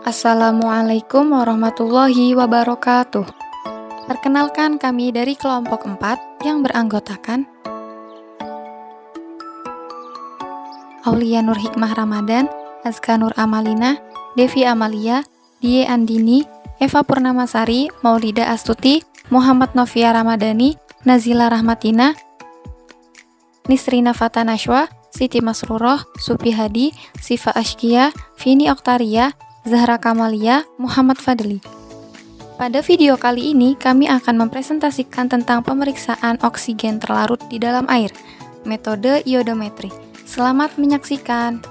Assalamualaikum warahmatullahi wabarakatuh. Perkenalkan kami dari kelompok 4 yang beranggotakan Aulia Nur Hikmah Ramadan, Azka Nur Amalina, Devi Amalia, Die Andini, Eva Purnamasari, Maulida Astuti, Muhammad Novia Ramadhani, Nazila Rahmatina, Nisrina Fatanashwa, Siti Masruroh, Supi Hadi, Sifa Ashkia, Vini Oktaria, Zahra Kamalia, Muhammad Fadli. Pada video kali ini, kami akan mempresentasikan tentang pemeriksaan oksigen terlarut di dalam air, metode iodometri. Selamat menyaksikan.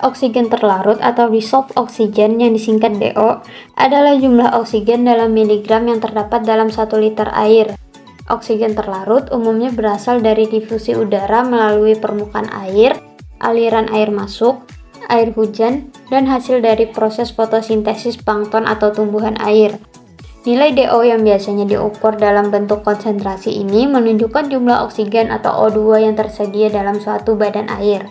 Oksigen terlarut atau dissolved oxygen yang disingkat DO adalah jumlah oksigen dalam miligram yang terdapat dalam 1 liter air. Oksigen terlarut umumnya berasal dari difusi udara melalui permukaan air, aliran air masuk, air hujan, dan hasil dari proses fotosintesis plankton atau tumbuhan air. Nilai DO yang biasanya diukur dalam bentuk konsentrasi ini menunjukkan jumlah oksigen atau O2 yang tersedia dalam suatu badan air.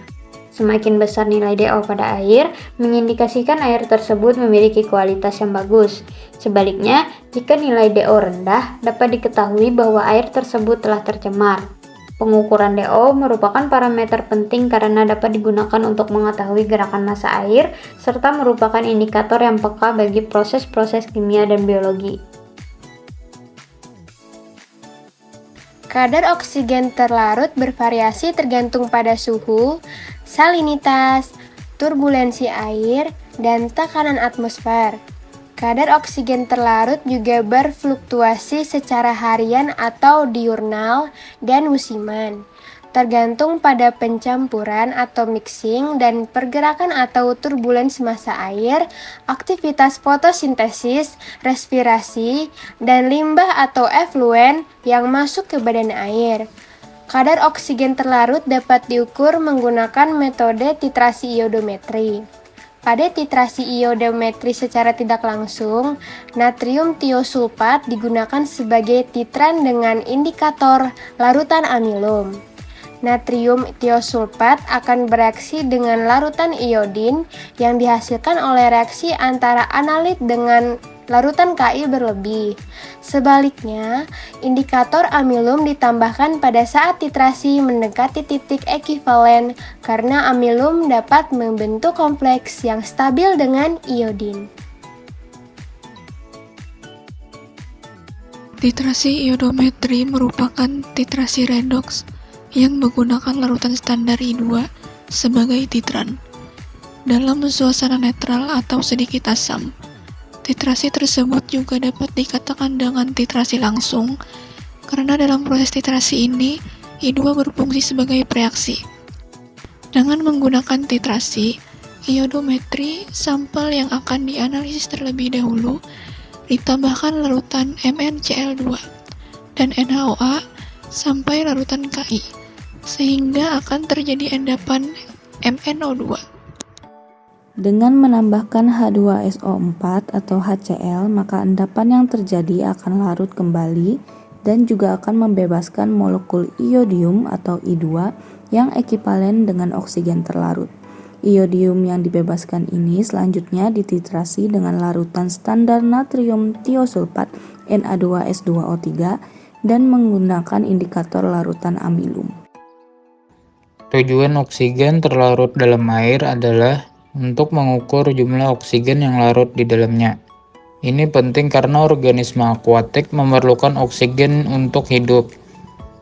Semakin besar nilai DO pada air, mengindikasikan air tersebut memiliki kualitas yang bagus. Sebaliknya, jika nilai DO rendah, dapat diketahui bahwa air tersebut telah tercemar. Pengukuran DO merupakan parameter penting karena dapat digunakan untuk mengetahui gerakan massa air, serta merupakan indikator yang peka bagi proses-proses kimia dan biologi. Kadar oksigen terlarut bervariasi tergantung pada suhu, salinitas, turbulensi air, dan tekanan atmosfer. Kadar oksigen terlarut juga berfluktuasi secara harian atau diurnal dan musiman, tergantung pada pencampuran atau mixing dan pergerakan atau turbulens massa air, aktivitas fotosintesis, respirasi, dan limbah atau efluen yang masuk ke badan air. Kadar oksigen terlarut dapat diukur menggunakan metode titrasi iodometri. Pada titrasi iodometri secara tidak langsung, natrium tiosulfat digunakan sebagai titran dengan indikator larutan amilum. Natrium tiosulfat akan bereaksi dengan larutan iodin yang dihasilkan oleh reaksi antara analit dengan larutan Ki berlebih. Sebaliknya, indikator amilum ditambahkan pada saat titrasi mendekati titik ekivalen karena amilum dapat membentuk kompleks yang stabil dengan iodin. Titrasi iodometri merupakan titrasi redoks yang menggunakan larutan standar I2 sebagai titran. Dalam suasana netral atau sedikit asam, titrasi tersebut juga dapat dikatakan dengan titrasi langsung, karena dalam proses titrasi ini, I2 berfungsi sebagai preaksi. Dengan menggunakan titrasi iodometri, sampel yang akan dianalisis terlebih dahulu ditambahkan larutan MnCl2 dan NaOH sampai larutan Ki, sehingga akan terjadi endapan MnO2. Dengan menambahkan H2SO4 atau HCl, maka endapan yang terjadi akan larut kembali dan juga akan membebaskan molekul iodium atau I2 yang ekivalen dengan oksigen terlarut. Iodium yang dibebaskan ini selanjutnya dititrasi dengan larutan standar natrium tiosulfat Na2S2O3 dan menggunakan indikator larutan amilum. Tujuan oksigen terlarut dalam air adalah untuk mengukur jumlah oksigen yang larut di dalamnya. Ini penting karena organisme akuatik memerlukan oksigen untuk hidup,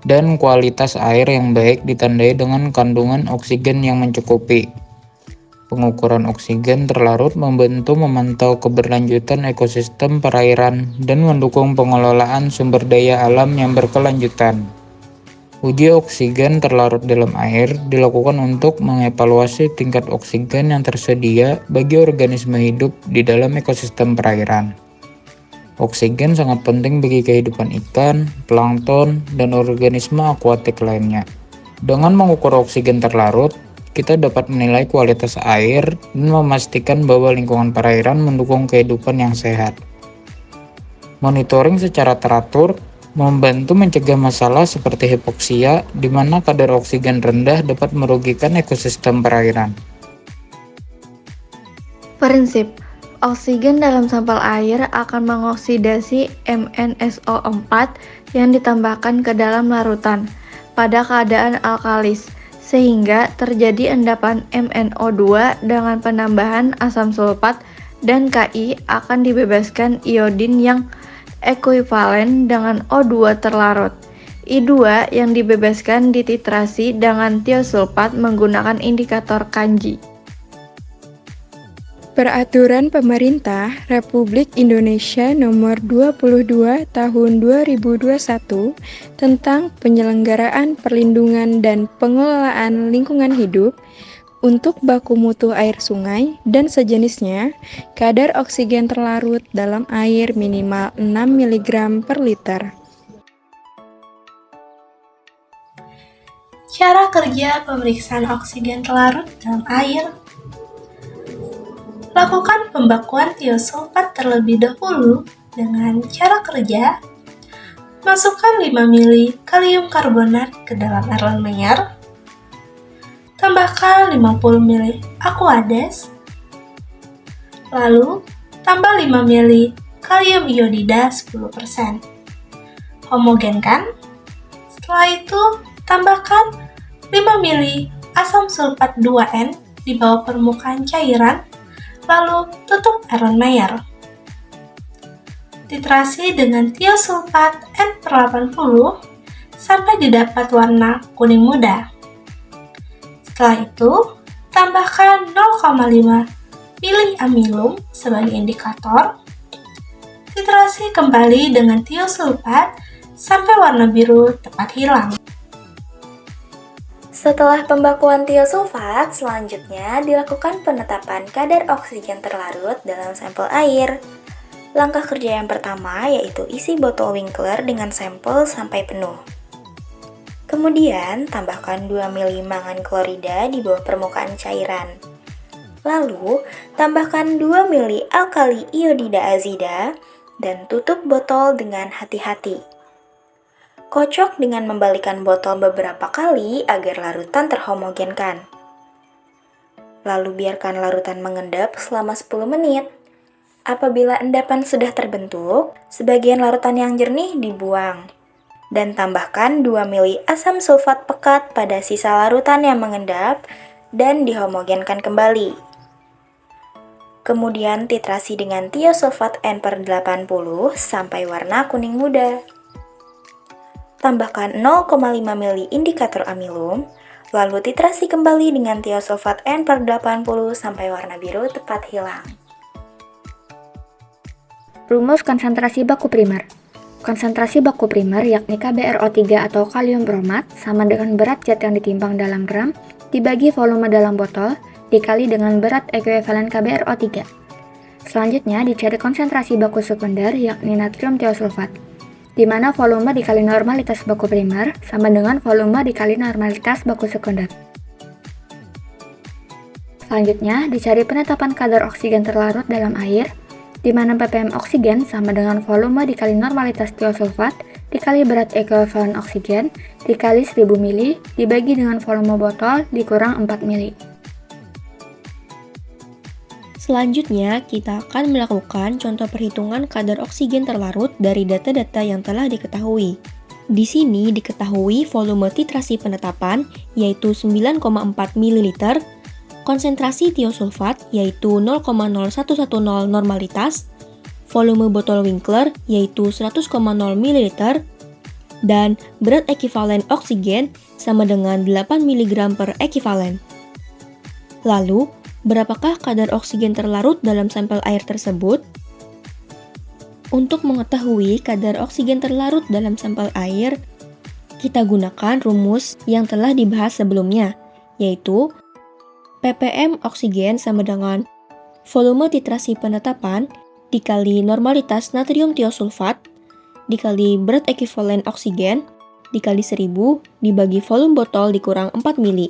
dan kualitas air yang baik ditandai dengan kandungan oksigen yang mencukupi. Pengukuran oksigen terlarut membantu memantau keberlanjutan ekosistem perairan dan mendukung pengelolaan sumber daya alam yang berkelanjutan. Uji oksigen terlarut dalam air dilakukan untuk mengevaluasi tingkat oksigen yang tersedia bagi organisme hidup di dalam ekosistem perairan. Oksigen sangat penting bagi kehidupan ikan, plankton, dan organisme akuatik lainnya. Dengan mengukur oksigen terlarut, kita dapat menilai kualitas air dan memastikan bahwa lingkungan perairan mendukung kehidupan yang sehat. Monitoring secara teratur membantu mencegah masalah seperti hipoksia, di mana kadar oksigen rendah dapat merugikan ekosistem perairan. Prinsip: oksigen dalam sampel air akan mengoksidasi MnSO4 yang ditambahkan ke dalam larutan pada keadaan alkalis, sehingga terjadi endapan MnO2 dengan penambahan asam sulfat, dan Ki akan dibebaskan iodin yang ekuivalen dengan O2 terlarut. I2 yang dibebaskan dititrasi dengan tiosulfat menggunakan indikator Kanji. Peraturan Pemerintah Republik Indonesia Nomor 22 Tahun 2021 tentang penyelenggaraan perlindungan dan pengelolaan lingkungan hidup untuk baku mutu air sungai dan sejenisnya, kadar oksigen terlarut dalam air minimal 6 mg per liter. Cara kerja pemeriksaan oksigen terlarut dalam air. Lakukan pembakuan tiosulfat terlebih dahulu dengan cara kerja. Masukkan 5 ml kalium karbonat ke dalam Erlenmeyer. Tambahkan 50 ml Aquades. Lalu, tambah 5 ml kalium iodida 10%. Homogenkan. Setelah itu, tambahkan 5 ml asam sulfat 2N di bawah permukaan cairan, lalu tutup Erlenmeyer. Titrasi dengan tiosulfat N/80 sampai didapat warna kuning muda. Setelah itu, tambahkan 0,5 mili amilum sebagai indikator. Titrasi kembali dengan tiosulfat sampai warna biru tepat hilang. Setelah pembakuan tiosulfat, selanjutnya dilakukan penetapan kadar oksigen terlarut dalam sampel air. Langkah kerja yang pertama yaitu isi botol Winkler dengan sampel sampai penuh. Kemudian, tambahkan 2 ml mangan klorida di bawah permukaan cairan. Lalu, tambahkan 2 ml alkali iodida azida dan tutup botol dengan hati-hati. Kocok dengan membalikkan botol beberapa kali agar larutan terhomogenkan. Lalu biarkan larutan mengendap selama 10 menit. Apabila endapan sudah terbentuk, sebagian larutan yang jernih dibuang. Dan tambahkan 2 ml asam sulfat pekat pada sisa larutan yang mengendap dan dihomogenkan kembali. Kemudian titrasi dengan tiosulfat N/80 sampai warna kuning muda. Tambahkan 0,5 ml indikator amilum, lalu titrasi kembali dengan tiosulfat N/80 sampai warna biru tepat hilang. Rumus konsentrasi baku primer. Konsentrasi baku primer yakni KbRO3 atau kalium bromat sama dengan berat zat yang ditimbang dalam gram dibagi volume dalam botol dikali dengan berat ekuivalen KbRO3. Selanjutnya dicari konsentrasi baku sekunder yakni natrium tiosulfat, di mana volume dikali normalitas baku primer sama dengan volume dikali normalitas baku sekunder. Selanjutnya, dicari penetapan kadar oksigen terlarut dalam air, di mana ppm oksigen sama dengan volume dikali normalitas tiosulfat dikali berat ekuivalen oksigen dikali 1000 ml dibagi dengan volume botol dikurang 4 ml. Selanjutnya, kita akan melakukan contoh perhitungan kadar oksigen terlarut dari data-data yang telah diketahui. Di sini diketahui volume titrasi penetapan yaitu 9,4 ml, konsentrasi tiosulfat yaitu 0,0110 normalitas, volume botol Winkler yaitu 100,0 ml, dan berat ekivalen oksigen sama dengan 8 mg per ekivalen. Lalu, berapakah kadar oksigen terlarut dalam sampel air tersebut? Untuk mengetahui kadar oksigen terlarut dalam sampel air, kita gunakan rumus yang telah dibahas sebelumnya, yaitu ppm oksigen sama dengan volume titrasi penetapan dikali normalitas natrium tiosulfat dikali berat ekivalen oksigen dikali 1000 dibagi volume botol dikurang 4 ml.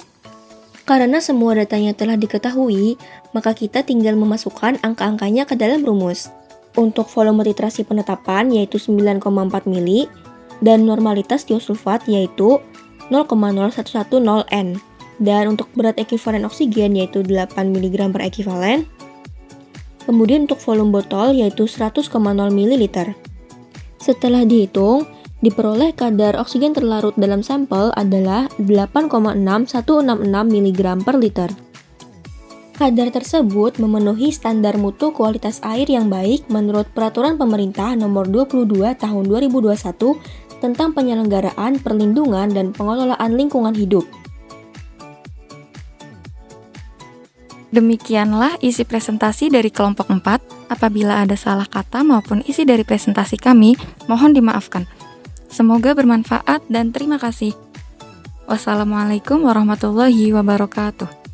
Karena semua datanya telah diketahui, maka kita tinggal memasukkan angka-angkanya ke dalam rumus. Untuk volume titrasi penetapan yaitu 9,4 ml dan normalitas tiosulfat yaitu 0,0110 N. Dan untuk berat ekivalen oksigen yaitu 8 mg per ekivalen. Kemudian untuk volume botol yaitu 100,0 ml. Setelah dihitung, diperoleh kadar oksigen terlarut dalam sampel adalah 8,6166 mg per liter. Kadar tersebut memenuhi standar mutu kualitas air yang baik menurut Peraturan Pemerintah Nomor 22 Tahun 2021 tentang penyelenggaraan, perlindungan, dan pengelolaan lingkungan hidup. Demikianlah isi presentasi dari kelompok 4. Apabila ada salah kata maupun isi dari presentasi kami, mohon dimaafkan. Semoga bermanfaat dan terima kasih. Wassalamualaikum warahmatullahi wabarakatuh.